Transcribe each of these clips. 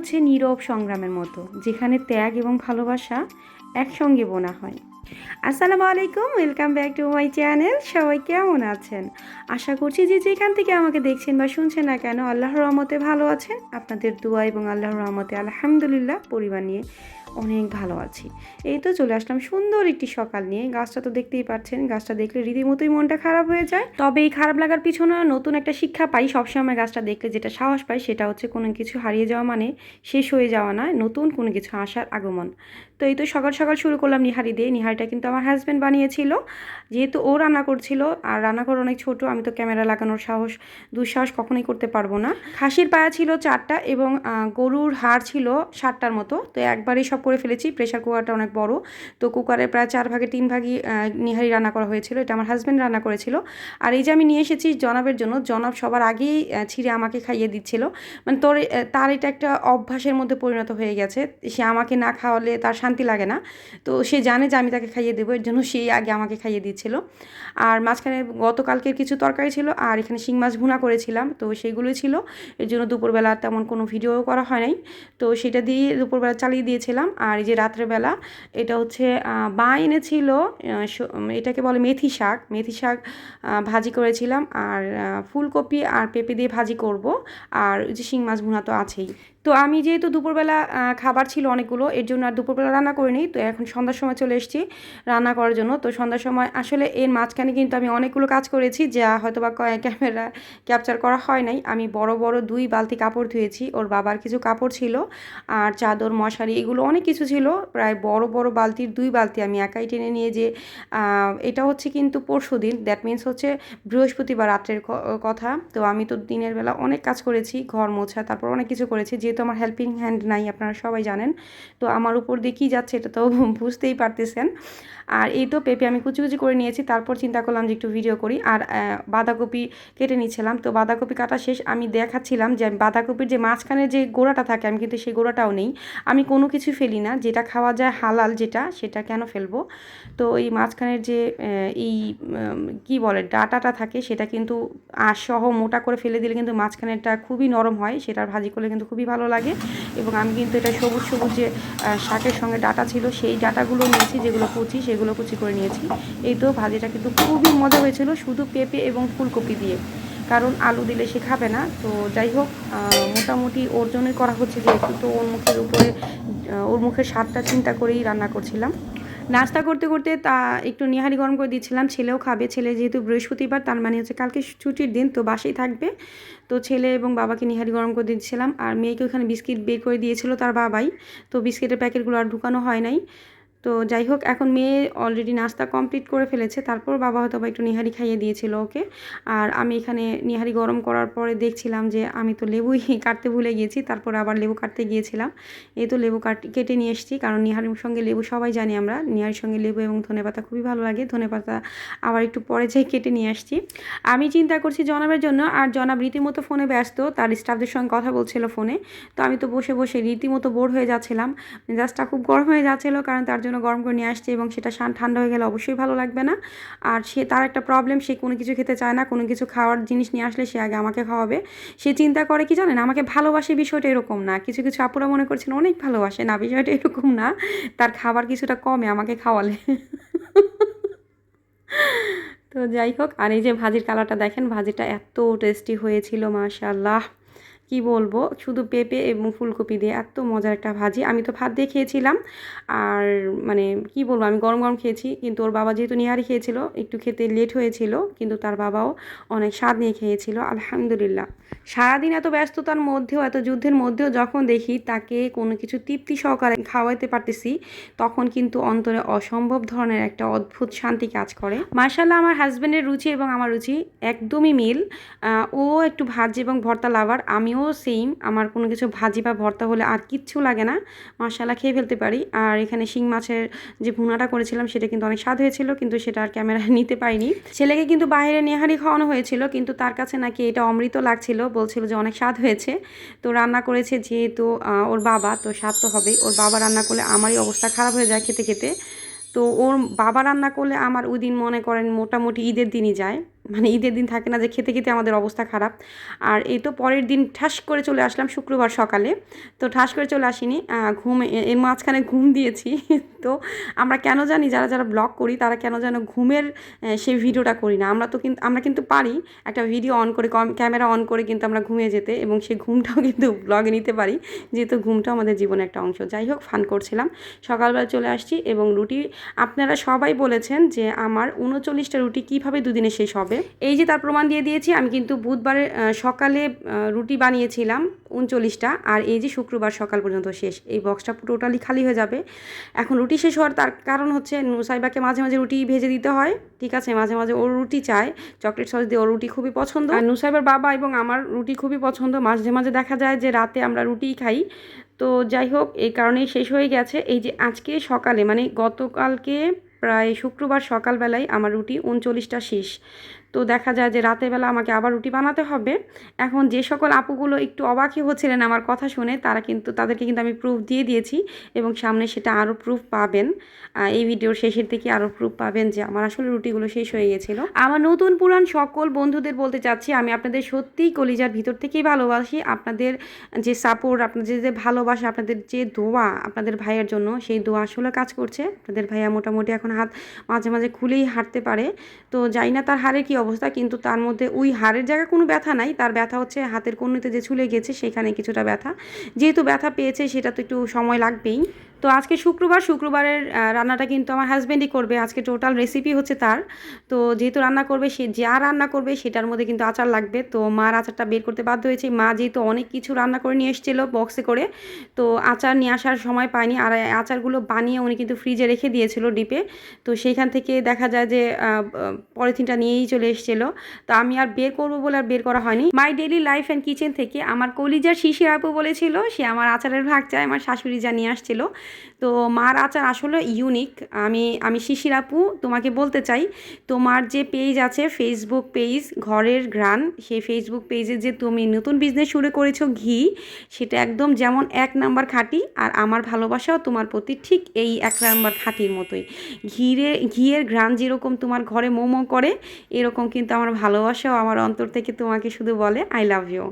হচ্ছে নীরব সংগ্রামের মতো, যেখানে ত্যাগ এবং ভালোবাসা একসঙ্গে বোনা হয়। আসসালামু আলাইকুম, welcome back to my channel. সবাই কেমন আছেন? আশা করছি যে যেখান থেকে আমাকে দেখছেন বা শুনছেন না কেন, আল্লাহর রহমতে ভালো আছেন। আপনাদের দোয়া এবং আল্লাহর রহমতে আলহামদুলিল্লাহ পরিবার নিয়ে অনেক ভালো আছি। এই তো চলে আসলাম সুন্দর একটি সকাল নিয়ে। গাছটা তো দেখতেই পাচ্ছেন, গাছটা দেখলে রীতিমতোই মনটা খারাপ হয়ে যায়। তবে এই খারাপ লাগার পিছনে নতুন একটা শিক্ষা পাই সবসময়। গাছটা দেখলে যেটা সাহস পাই সেটা হচ্ছে কোনো কিছু হারিয়ে যাওয়া মানে শেষ হয়ে যাওয়া নয়, নতুন কোনো কিছু আসার আগমন। তো এই তো সকাল সকাল শুরু করলাম নিহারি দিয়ে। নিহারিটা কিন্তু আমার হাজব্যান্ড বানিয়েছিল, যেহেতু ও রান্না করছিল আর রান্নাঘর অনেক ছোট, আমি তো ক্যামেরা লাগানোর দুঃসাহস কখনোই করতে পারবো না। খাসির পায়া ছিল 4টা এবং গরুর হাড় ছিল 7টার মতো। তো একবারেই সব করে ফেলেছি। প্রেশার কুকারটা অনেক বড়, তো কুকারে প্রায় 4 ভাগে 3 ভাগই নিহারি রান্না করা হয়েছিল। এটা আমার হাজব্যান্ড রান্না করেছিল। আর এই যে আমি নিয়ে এসেছি জনাবের জন্য, জনাব সবার আগেই ছিঁড়ে আমাকে খাইয়ে দিচ্ছিল। মানে তার এটা একটা অভ্যাসের মধ্যে পরিণত হয়ে গেছে। সে আমাকে না খাওয়ালে তার শান্তি লাগে না। তো সে জানে যে আমি তাকে খাইয়ে দেবো, এর জন্য সেই আগে আমাকে খাইয়ে দিচ্ছিল। আর মাঝখানে গতকালকের কিছু তরকারি ছিল, আর এখানে শিং মাছ ভুনা করেছিলাম, তো সেগুলোই ছিল। এর জন্য দুপুরবেলা তেমন কোনো ভিডিও করা হয় নাই, তো সেটা দিয়ে দুপুরবেলা চালিয়ে দিয়েছিলাম। আর এই যে রাত্রেবেলা এটা হচ্ছে মা এনেছিল, এটাকে বলে মেথি শাক। মেথি শাক ভাজি করেছিলাম, আর ফুলকপি আর পেঁপে দিয়ে ভাজি করব। আর ওই যে শিং মাছ ভুনা তো আছেই। তো আমি যেহেতু দুপুরবেলা খাবার ছিল অনেকগুলো, এর জন্য আর দুপুরবেলা রান্না করিনি। তো এখন সন্ধ্যার সময় চলে এসেছি রান্না করার জন্য। তো সন্ধ্যার সময় আসলে এর মাঝখানে কিন্তু আমি অনেকগুলো কাজ করেছি, যা হয়তো বা ক্যামেরা ক্যাপচার করা হয় নাই। আমি বড় বড় 2 বালতি কাপড় ধুয়েছি। ওর বাবার কিছু কাপড় ছিল, আর চাদর মশারি এগুলো অনেক কিছু ছিল। প্রায় বড় বড় বালতির 2 বালতি আমি একাই টেনে নিয়ে যে এটা হচ্ছে কিন্তু পরশুদিন, দ্যাট মিনস হচ্ছে বৃহস্পতিবার রাত্রের কথা। তো আমি তো দিনের বেলা অনেক কাজ করেছি, ঘর মোছা, তারপর অনেক কিছু করেছি। যেহেতু আমার হেল্পিং হ্যান্ড নাই, আপনারা সবাই জানেন, তো আমার উপর দিয়ে কী যাচ্ছে এটা তো বুঝতেই পারতেছেন। আর এই তো পেঁপে আমি কুচি কুচি করে নিয়েছি। তারপর চিন্তা করলাম যে একটু ভিডিও করি। আর বাঁধাকপি কেটে নিচ্ছিলাম। তো বাঁধাকপি কাটা শেষ, আমি দেখাচ্ছিলাম যে বাঁধাকপির যে মাঝখানে যে গোড়াটা থাকে, আমি কিন্তু সেই গোড়াটাও নেই। আমি কোনো কিছু ফেলি না, যেটা খাওয়া যায় হালাল যেটা, সেটা কেন ফেলবো। তো এই মাঝখানের যে এই কি বলে ডাটাটা থাকে, সেটা কিন্তু সহ মোটা করে ফেলে দিলে কিন্তু মাঝখানেরটা খুবই নরম হয়, সেটার ভাজি করলে কিন্তু খুবই ভালো লাগে। এবং আমি কিন্তু এটা সবুজ সবুজ যে শাকের সঙ্গে ডাটা ছিল, সেই ডাটাগুলো নিয়েছি, যেগুলো কুচি সেগুলো কুচি করে নিয়েছি। এই তো ভাজিটা কিন্তু খুবই মজা হয়েছিল, শুধু পেঁপে এবং ফুলকপি দিয়ে, কারণ আলু দিলে সে খাবে না। তো যাই হোক, মোটামুটি ওর জন্যই করা হচ্ছে, যেহেতু তো ওর মুখের উপরে ওর মুখের স্বাদটা চিন্তা করেই রান্না করছিলাম। নাস্তা করতে করতে তা একটু নিহারি গরম করে দিচ্ছিলাম। ছেলেও খাবে, ছেলে যেহেতু বৃহস্পতিবার, তার মানে হচ্ছে কালকে ছুটির দিন, তো বাসায় থাকবে। তো ছেলে এবং বাবাকে নিহারি গরম করে দিচ্ছিলাম। আর মেয়েকে ওখানে বিস্কিট বের করে দিয়েছিল তার বাবাই, তো বিস্কিটের প্যাকেটগুলো আর ঢুকানো হয় নাই। তো যাই হোক, এখন মেয়ে অলরেডি নাস্তা কমপ্লিট করে ফেলেছে, তারপর বাবা হয়তো বা একটু নিহারি খাইয়ে দিয়েছিল ওকে। আর আমি এখানে নিহারি গরম করার পরে দেখছিলাম যে আমি তো লেবুই কাটতে ভুলে গিয়েছি, তারপর আবার লেবু কাটতে গিয়েছিলাম। এই তো লেবু কেটে নিয়ে এসেছি, কারণ নিহারির সঙ্গে লেবু সবাই জানি আমরা, নিহারির সঙ্গে লেবু এবং ধনেপাতা খুবই ভালো লাগে। ধনেপাতা আবার একটু পরে যাই কেটে নিয়ে আসছি। আমি চিন্তা করছি জনাবের জন্য, আর জনাব রীতিমতো ফোনে ব্যস্ত, তার স্টাফদের সঙ্গে কথা বলছিল ফোনে। তো আমি তো বসে বসে রীতিমতো বোর হয়ে যাচ্ছিলাম, মেজাজটা খুব গরম হয়ে যাচ্ছিলো, কারণ তার জন্য গরম করে নিয়ে আসছে, এবং সেটা ঠান্ডা হয়ে গেলে অবশ্যই ভালো লাগবে না। আর তার একটা প্রবলেম, সে কোনো কিছু খেতে চায় না। কোনো কিছু খাওয়ার জিনিস নিয়ে আসলে সে আগে আমাকে খাওয়াবে। সে চিন্তা করে কি জানেন, আমাকে ভালোবাসে, বিষয়টা এরকম না। কিছু কিছু আপুরা মনে করছেন অনেক ভালোবাসে, না, বিষয়টা এরকম না। তার খাবার কিছুটা কমে আমাকে খাওয়ালে। তো যাই হোক, আর এই যে ভাজির কালারটা দেখেন, ভাজিটা এত টেস্টি হয়েছিল মাশাআল্লাহ, কি বলবো। শুধু পেঁপে এবং ফুলকপি দিয়ে এত মজার একটা ভাজি। আমি তো ভাত দিয়ে খেয়েছিলাম, আর মানে কি বলবো, আমি গরম গরম খেয়েছি। কিন্তু ওর বাবা যেহেতু নিহারি খেয়েছিল, একটু খেতে লেট হয়েছিল, কিন্তু তার বাবাও অনেক স্বাদ নিয়ে খেয়েছিল আলহামদুলিল্লাহ। সারাদিন এত ব্যস্ততার মধ্যেও, এত যুদ্ধের মধ্যেও যখন দেখি তাকে কোনো কিছু তৃপ্তি সহকারে খাওয়াইতে পারতেছি, তখন কিন্তু অন্তরে অসম্ভব ধরনের একটা অদ্ভুত শান্তি কাজ করে। মাশাআল্লাহ, আমার হাজব্যান্ডের রুচি এবং আমার রুচি একদমই মিল। ও একটু ভাজি এবং ভর্তা লাভার, আমিও সেম। আমার কোনো কিছু ভাজি বা ভর্তা হলে আর কিচ্ছু লাগে না, মাশাআল্লাহ খেয়ে ফেলতে পারি। আর এখানে শিং মাছের যে ভুনাটা করেছিলাম, সেটা কিন্তু অনেক স্বাদ হয়েছিল, কিন্তু সেটা আর ক্যামেরায় নিতে পারিনি। ছেলেকে কিন্তু বাইরে নেহারি খাওয়ানো হয়েছিল, কিন্তু তার কাছে নাকি এটা অমৃত লাগছিল, বলছিল যে অনেক স্বাদ হয়েছে। তো রান্না করেছে যেহেতু ওর বাবা, তো স্বাদ তো হবেই। ওর বাবা রান্না করলে আমারই অবস্থা খারাপ হয়ে যায় খেতে খেতে। তো ওর বাবা রান্না করলে আমার ওই দিন মনে করেন মোটামুটি ঈদের দিনই যায়। মানে ঈদের দিন থাকে না যে খেতে খেতে আমাদের অবস্থা খারাপ। আর এই তো পরের দিন ঠাস করে চলে আসলাম শুক্রবার সকালে। তো ঠাস করে চলে আসিনি, এর মাঝখানে ঘুম দিয়েছি। তো আমরা কেন জানি যারা যারা ব্লগ করি তারা কেন যেন ঘুমের সেই ভিডিওটা করি না। আমরা কিন্তু পারি একটা ভিডিও অন করে ক্যামেরা অন করে কিন্তু আমরা ঘুমিয়ে যেতে, এবং সেই ঘুমটাও কিন্তু ব্লগে নিতে পারি, যেহেতু ঘুমটাও আমাদের জীবনের একটা অংশ। যাই হোক, ফান করছিলাম। সকালবেলা চলে আসছি এবং রুটি, আপনারা সবাই বলেছেন যে আমার 39টা রুটি কীভাবে দুদিনে শেষ হবে। এই যে তার প্রমাণ দিয়ে দিয়েছি। আমি কিন্তু বুধবারে সকালে রুটি বানিয়েছিলাম 39টা, আর এই যে শুক্রবার সকাল পর্যন্ত শেষ। এই বক্সটা টোটালি খালি হয়ে যাবে। এখন রুটি শেষ হওয়ার তার কারণ হচ্ছে নুসাইবাকে মাঝে মাঝে রুটি ভেজে দিতে হয়, ঠিক আছে, মাঝে মাঝে ওর রুটি চায়, চকলেট সস দিয়ে ওর রুটি খুবই পছন্দ। আর নুসাইবার বাবা এবং আমার রুটি খুবই পছন্দ, মাঝে মাঝে দেখা যায় যে রাতে আমরা রুটিই খাই। তো যাই হোক, এই কারণেই শেষ হয়ে গেছে। এই যে আজকে সকালে, মানে গতকালকে প্রায় শুক্রবার সকালবেলায় আমার রুটি 39টা শেষ। তো দেখা যায় যে রাতের বেলা আমাকে আবার রুটি বানাতে হবে। এখন যে সকল আপুগুলো একটু অবাকই হচ্ছিলেন আমার কথা শুনে, তাদেরকে কিন্তু আমি প্রুফ দিয়ে দিয়েছি, এবং সামনে সেটা আরও প্রুফ পাবেন। এই ভিডিওর শেষের দিকে আরও প্রুফ পাবেন যে আমার আসলে রুটিগুলো শেষ হয়ে গেছিলো। আমার নতুন পুরান সকল বন্ধুদের বলতে চাচ্ছি, আমি আপনাদের সত্যিই কলিজার ভিতর থেকেই ভালোবাসি। আপনাদের যে সাপোর্ট, আপনাদের যে ভালোবাসা, আপনাদের যে দোয়া আপনাদের ভাইয়ের জন্য, সেই দোয়া আসলে কাজ করছে। আপনাদের ভাইয়া মোটামুটি এখন হাত মাঝে মাঝে খুলেই হাঁটতে পারে। তো জানি না তার হাড়ের কী অবস্থা, কিন্তু তার মধ্যে ওই হাড়ের জায়গায় কোনো ব্যথা নাই, তার ব্যথা হচ্ছে হাতের কনুইতে যে ছুলে গেছে সেখানে কিছুটা ব্যথা। যেহেতু ব্যথা পেয়েছে সেটা তো একটু সময় লাগবেই। তো আজকে শুক্রবারের রান্নাটা কিন্তু আমার হাজব্যান্ডই করবে। আজকে টোটাল রেসিপি হচ্ছে তার। তো যেহেতু রান্না করবে, সে যা রান্না করবে সেটার মধ্যে কিন্তু আচার লাগবে। তো মার আচারটা বের করতে বাধ্য হয়েছে। মা যেহেতু অনেক কিছু রান্না করে নিয়ে এসেছিলো বক্সে করে, তো আচার নিয়ে আসার সময় পায়নি। আর আচারগুলো বানিয়ে উনি কিন্তু ফ্রিজে রেখে দিয়েছিল ডিপে। তো সেইখান থেকে দেখা যায় যে পলিথিনটা নিয়েই চলে এসেছিলো। তো আমি আর বের করবো বলে আর বের করা হয়নি। My daily life and kitchen থেকে আমার কলিজার শিশির আপু বলেছিল সে আমার আচারের ভাগ চায়, আমার শাশুড়ি জানিয়ে আসছিলো। তো মার আচার আসলে ইউনিক। আমি শিশির আপু তোমাকে বলতে চাই, তোমার যে পেজ আছে ফেসবুক পেজ ঘরের ঘ্রাণ, সেই ফেসবুক পেজে যে তুমি নতুন বিজনেস শুরু করেছো ঘি, সেটা একদম যেমন 1 নাম্বার খাঁটি, আর আমার ভালোবাসাও তোমার প্রতি ঠিক এই 1 নাম্বার খাঁটির মতোই। ঘিয়ের ঘ্রাণ যেরকম তোমার ঘরে মোমো করে, এরকম কিন্তু আমার ভালোবাসাও আমার অন্তর থেকে তোমাকে শুধু বলে আই লাভ ইউ।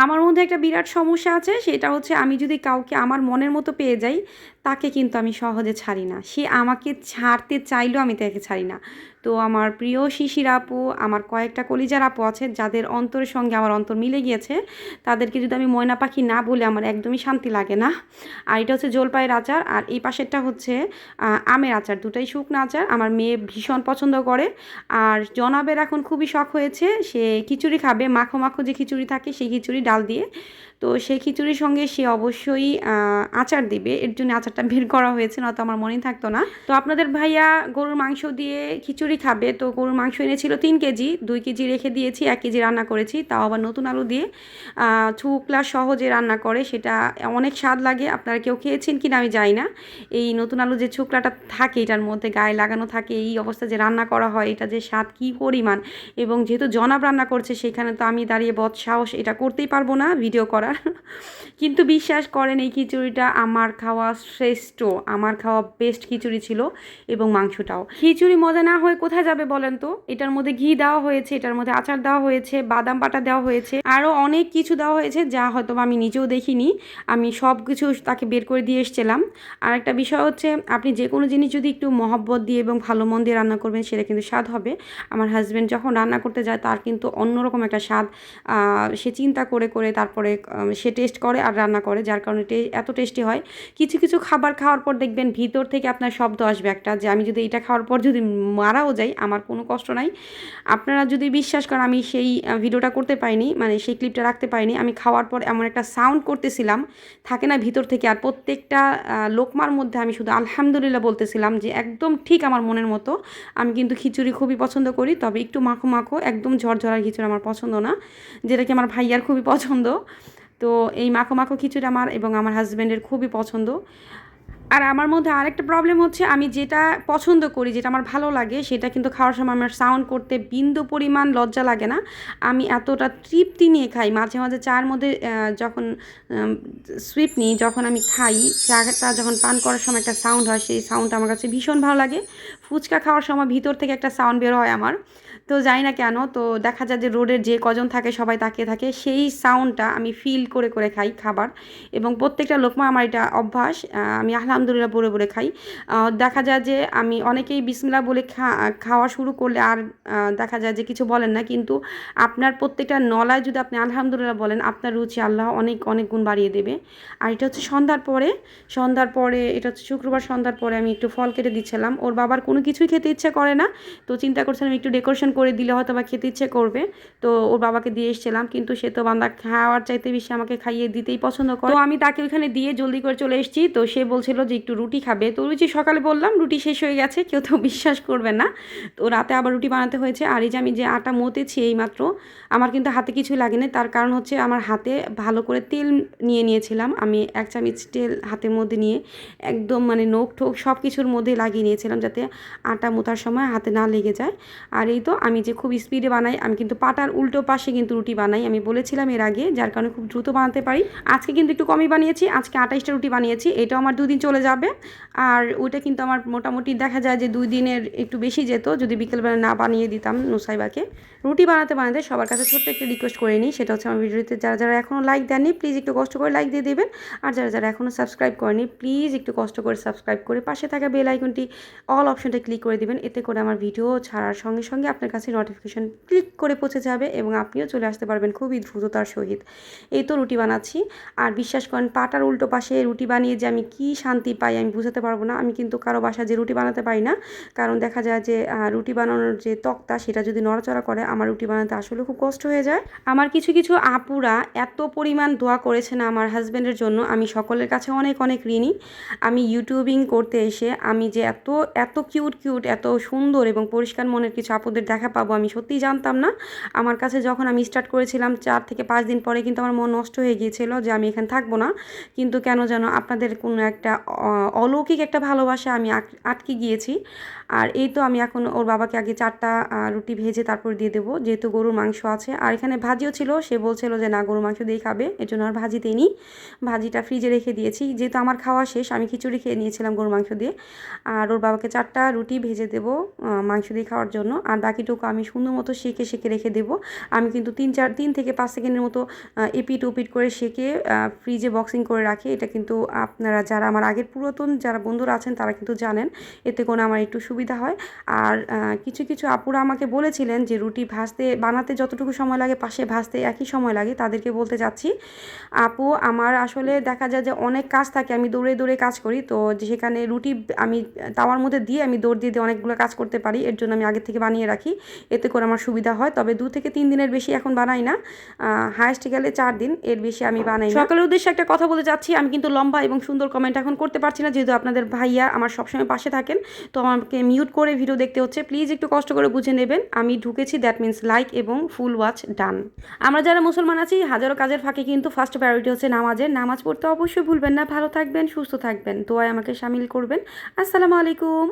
আমার মধ্যে একটা বিরাট সমস্যা আছে, সেটা হচ্ছে আমি যদি কাউকে আমার মনের মতো পেয়ে যাই, তাকে কিন্তু আমি সহজে ছাড়ি না। সে আমাকে ছাড়তে চাইলেও আমি তাকে ছাড়ি না। তো আমার প্রিয় শিশির আপু, আমার কয়েকটা কলিজার আপু আছে যাদের অন্তরের সঙ্গে আমার অন্তর মিলে গিয়েছে, তাদেরকে যদি আমি ময়না পাখি না বলে আমার একদমই শান্তি লাগে না। আর এটা হচ্ছে জলপাইয়ের আচার, আর এই পাশেরটা হচ্ছে আমের আচার। দুটাই শুকনো আচার, আমার মেয়ে ভীষণ পছন্দ করে। আর জনাবের এখন খুবই শখ হয়েছে, সে খিচুড়ি খাবে, মাখো মাখো যে খিচুড়ি থাকে সেই খিচুড়ি ডাল দিয়ে। তো সেই খিচুড়ির সঙ্গে সে অবশ্যই আচার দিবে, এর জন্য আচারটা বের করা হয়েছে, নয়তো আমার মনেই থাকতো না। তো আপনাদের ভাইয়া গরুর মাংস দিয়ে খিচুড়ি খাবে, তো গরুর মাংস এনেছিল 3 কেজি, 2 কেজি রেখে দিয়েছি, 1 কেজি রান্না করেছি, তাও আবার নতুন আলু দিয়ে ছুকলা সহজে রান্না করে, সেটা অনেক স্বাদ লাগে। আপনারা কেউ খেয়েছেন কিনা আমি জানি না। এই নতুন আলু যে ছুকলাটা থাকে, এটার মধ্যে গায়ে লাগানো থাকে, এই অবস্থা যে রান্না করা হয়, এটা যে স্বাদ কী পরিমাণ। এবং যেহেতু জনাব রান্না করছে, সেখানে তো আমি দাঁড়িয়ে বদসাহস এটা করতেই পারবো না ভিডিও করার। কিন্তু বিশ্বাস করেন, এই খিচুড়িটা আমার খাওয়া শ্রেষ্ঠ, আমার খাওয়া বেস্ট খিচুড়ি ছিল, এবং মাংসটাও। খিচুড়ি মজা না হয়ে কোথায় যাবে বলেন তো? এটার মধ্যে ঘি দেওয়া হয়েছে, এটার মধ্যে আচার দেওয়া হয়েছে, বাদাম বাটা দেওয়া হয়েছে, আরও অনেক কিছু দেওয়া হয়েছে যা হয়তো আমি নিজেও দেখিনি। আমি সব কিছু তাকে বের করে দিয়ে এসেছিলাম। আর একটা বিষয় হচ্ছে, আপনি যে কোনো জিনিস যদি একটু মহব্বত দিয়ে এবং ভালো মন দিয়ে রান্না করবেন, সেটা কিন্তু স্বাদ হবে। আমার হাজব্যান্ড যখন রান্না করতে যায়, তার কিন্তু অন্যরকম একটা স্বাদ, সে চিন্তা করে করে তারপরে সে টেস্ট করে আর রান্না করে, যার কারণে এত টেস্টি হয়। কিছু কিছু খাবার খাওয়ার পর দেখবেন ভিতর থেকে আপনার শব্দ আসবে একটা, যে আমি যদি এটা খাওয়ার পর যদি মারাও যাই, আমার কোনো কষ্ট নাই। আপনারা যদি বিশ্বাস করেন, আমি সেই ভিডিওটা করতে পারিনি, মানে সেই ক্লিপটা রাখতে পারিনি। আমি খাওয়ার পর এমন একটা সাউন্ড করতেছিলাম, থাকে না ভিতর থেকে, আর প্রত্যেকটা লোকমার মধ্যে আমি শুধু আলহামদুলিল্লাহ বলতেছিলাম, যে একদম ঠিক আমার মনের মতো। আমি কিন্তু খিচুড়ি খুবই পছন্দ করি, তবে একটু মাখো মাখো, একদম ঝরঝরার খিচুড়ি আমার পছন্দ না, যেটা কি আমার ভাইয়ার খুবই পছন্দ। তো এই মাখো মাখো খিচুড়ি আমার এবং আমার হাজব্যান্ডের খুবই পছন্দ। আর আমার মধ্যে আরেকটা প্রবলেম হচ্ছে, আমি যেটা পছন্দ করি, যেটা আমার ভালো লাগে, সেটা কিন্তু খাওয়ার সময় আমার সাউন্ড করতে বিন্দু পরিমাণ লজ্জা লাগে না। আমি এতটা তৃপ্তি নিয়ে খাই। মাঝে মাঝে চায়ের মধ্যে যখন সুইট নিই, যখন আমি খাই, চাটা যখন পান করার সময় একটা সাউন্ড হয়, সেই সাউন্ডটা আমার কাছে ভীষণ ভালো লাগে। ফুচকা খাওয়ার সময় ভিতর থেকে একটা সাউন্ড বের হয় আমার। তো জানি না কেন, তো দেখা যায় যে রোডের যে কজন থাকে সবাই তাকিয়ে থাকে, সেই সাউন্ডটা আমি ফিল করে করে খাই খাবার, এবং প্রত্যেকটা লোকমা আমার এটা অভ্যাস, আমি আলহামদুলিল্লাহ বলে বলে খাই। দেখা যায় যে আমি অনেকেই বিসমিল্লাহ বলে খাওয়া শুরু করলে আর দেখা যায় যে কিছু বলেন না, কিন্তু আপনার প্রত্যেকটা নলায় যদি আপনি আলহামদুলিল্লাহ বলেন, আপনার রুচি আল্লাহ অনেক অনেক গুণ বাড়িয়ে দেবে। আর এটা হচ্ছে সন্ধ্যার পরে এটা হচ্ছে শুক্রবার সন্ধ্যার পরে আমি একটু ফল কেটে দিচ্ছিলাম। ওর বাবার কোনো কিছুই খেতে ইচ্ছে করে না, তো চিন্তা করছিলাম একটু ডেকোরেশন করে দিলে হয়তো বা খেতে ইচ্ছে করবে, তো ওর বাবাকে দিয়ে এসেছিলাম। কিন্তু সে তো বান্দা খাওয়ার চাইতে বেশি আমাকে খাইয়ে দিতেই পছন্দ করে, তো আমি তাকে ওইখানে দিয়ে জলদি করে চলে এসেছি। তো সে বলছিল যে একটু রুটি খাবে, তো রুটি সকালে বললাম রুটি শেষ হয়ে গেছে, কেউ তো বিশ্বাস করবে না। তো রাতে আবার রুটি বানাতে হয়েছে। আর এই যে আমি যে আটা মতেছি এইমাত্র, আমার কিন্তু হাতে কিছু লাগে না, তার কারণ হচ্ছে আমার হাতে ভালো করে তেল নিয়েছিলাম। আমি 1 চামচ তেল হাতের মধ্যে নিয়ে একদম মানে নখ ঠোক সব কিছুর মধ্যে লাগিয়ে নিয়েছিলাম, যাতে আটা মোতার সময় হাতে না লেগে যায়। আর এই তো আমি যে খুব স্পিডে বানাই, আমি কিন্তু পাটার উল্টো পাশে কিন্তু রুটি বানাই, আমি বলেছিলাম এর আগে, যার কারণে খুব দ্রুত বানাতে পারি। আজকে কিন্তু একটু কমই বানিয়েছি, আজকে 28টা রুটি বানিয়েছি, এটাও আমার 2 দিন চলে যাবে। আর ওইটা কিন্তু আমার মোটামুটি দেখা যায় যে 2 দিনের একটু বেশি যেত যদি বিকেলবেলা না বানিয়ে দিতাম নুসাইবাকে। রুটি বানাতে বানাতে সবার কাছে ছোট্ট একটা রিকোয়েস্ট করে নিই, সেটা হচ্ছে আমার ভিডিওতে যারা যারা এখনও লাইক দেননি প্লিজ একটু কষ্ট করে লাইক দিয়ে দেবেন, আর যারা যারা এখনও সাবস্ক্রাইব করেনি প্লিজ একটু কষ্ট করে সাবস্ক্রাইব করে পাশে থাকা বেল আইকনটি অল অপশনটা ক্লিক করে দেবেন। এতে করে আমার ভিডিও ছাড়ার সঙ্গে সঙ্গে আপনার কাছে নোটিফিকেশন ক্লিক করে পৌঁছে যাবে এবং আপনিও চলে আসতে পারবেন খুবই দ্রুততার সহিত। এই তো রুটি বানাচ্ছি, আর বিশ্বাস করেন পাটার উল্টো পাশে রুটি বানিয়ে যে আমি কি শান্তি পাই আমি বুঝাতে পারবো না। আমি কিন্তু কারো বাসায় যে রুটি বানাতে পারি না, কারণ দেখা যায় যে রুটি বানানোর যে তক্তা সেটা যদি নড়াচড়া করে আমার রুটি বানাতে আসলে খুব কষ্ট হয়ে যায়। আমার কিছু কিছু আপুরা এত পরিমাণ দোয়া করেছেন আমার হাজব্যান্ডের জন্য, আমি সকলের কাছে অনেক অনেক ঋণী। আমি ইউটিউবিং করতে এসে আমি যে এত এত কিউট এত সুন্দর এবং পরিষ্কার মনের কিছু আপুদের দেখা পাবো আমি সত্যিই জানতাম না। আমার কাছে যখন আমি স্টার্ট করেছিলাম 4 থেকে 5 দিন পরে কিন্তু আমার মন নষ্ট হয়ে গিয়েছিল যে আমি এখানে থাকবো না, কিন্তু কেন যেন আপনাদের কোনো একটা অলৌকিক একটা ভালোবাসা আমি আটকে গিয়েছি। আর এই তো আমি এখন ওর বাবাকে আগে 4টা রুটি ভেজে তারপর দিয়ে দেবো, যেহেতু গরুর মাংস আছে আর এখানে ভাজিও ছিল, সে বলছিল যে না গরুর মাংস দিয়েই খাবে, এর জন্য আর ভাজি দিইনি, ভাজিটা ফ্রিজে রেখে দিয়েছি। যেহেতু আমার খাওয়া শেষ আমি খিচুড়ি খেয়ে নিয়েছিলাম গরুর মাংস দিয়ে, আর ওর বাবাকে 4টা রুটি ভেজে দেবো মাংস দিয়ে খাওয়ার জন্য, আর বাকিটুকু আমি সুন্দর মতো সেঁকে রেখে দেবো। আমি কিন্তু 3 থেকে 5 সেকেন্ডের মতো এপিট ওপিট করে সেঁকে ফ্রিজে বক্সিং করে রাখি। এটা কিন্তু আপনারা যারা আমার আগের পুরাতন যারা বন্ধুরা আছেন তারা কিন্তু জানেন, এতে করে আমার একটু সুবিধা হয়। আর কিছু কিছু আপুরা আমাকে বলেছিলেন যে রুটি বানাতে যতটুকু সময় লাগে পাশে ভাজতে একই সময় লাগে, তাদেরকে বলতে যাচ্ছি আপু আমার আসলে দেখা যায় যে অনেক কাজ থাকে, আমি দৌড়ে দৌড়ে কাজ করি, তো সেখানে রুটি আমি তাওয়ার মধ্যে দিয়ে আমি দৌড় দিয়ে অনেকগুলো কাজ করতে পারি, এর জন্য আমি আগে থেকে বানিয়ে রাখি, এতে করে আমার সুবিধা হয়। তবে 2 থেকে 3 দিনের বেশি এখন বানাই না, হায়েস্ট গেলে 4 দিন, এর বেশি আমি বানাই না। সকালের উদ্দেশ্যে একটা কথা বলে যাচ্ছি, আমি কিন্তু লম্বা এবং সুন্দর কমেন্ট এখন করতে পারছি না, যেহেতু আপনাদের ভাইয়া আমার সবসময় পাশে থাকেন, তো আমাকে মিউট করে ভিডিও দেখতে হচ্ছে, প্লিজ একটু কষ্ট করে বুঝে নেবেন। আমি ঢুকেছি দ্যাট মিন্স লাইক এবং ফুল ওয়াচ ডান। আমরা যারা মুসলমান আছি হাজারো কাজের ফাঁকে কিন্তু ফার্স্ট প্রায়োরিটি হচ্ছে নামাজ পড়তে অবশ্যই ভুলবেন না। ভালো থাকবেন, সুস্থ থাকবেন, দোয়ায় আমাকে শামিল করবেন। আসসালামু আলাইকুম।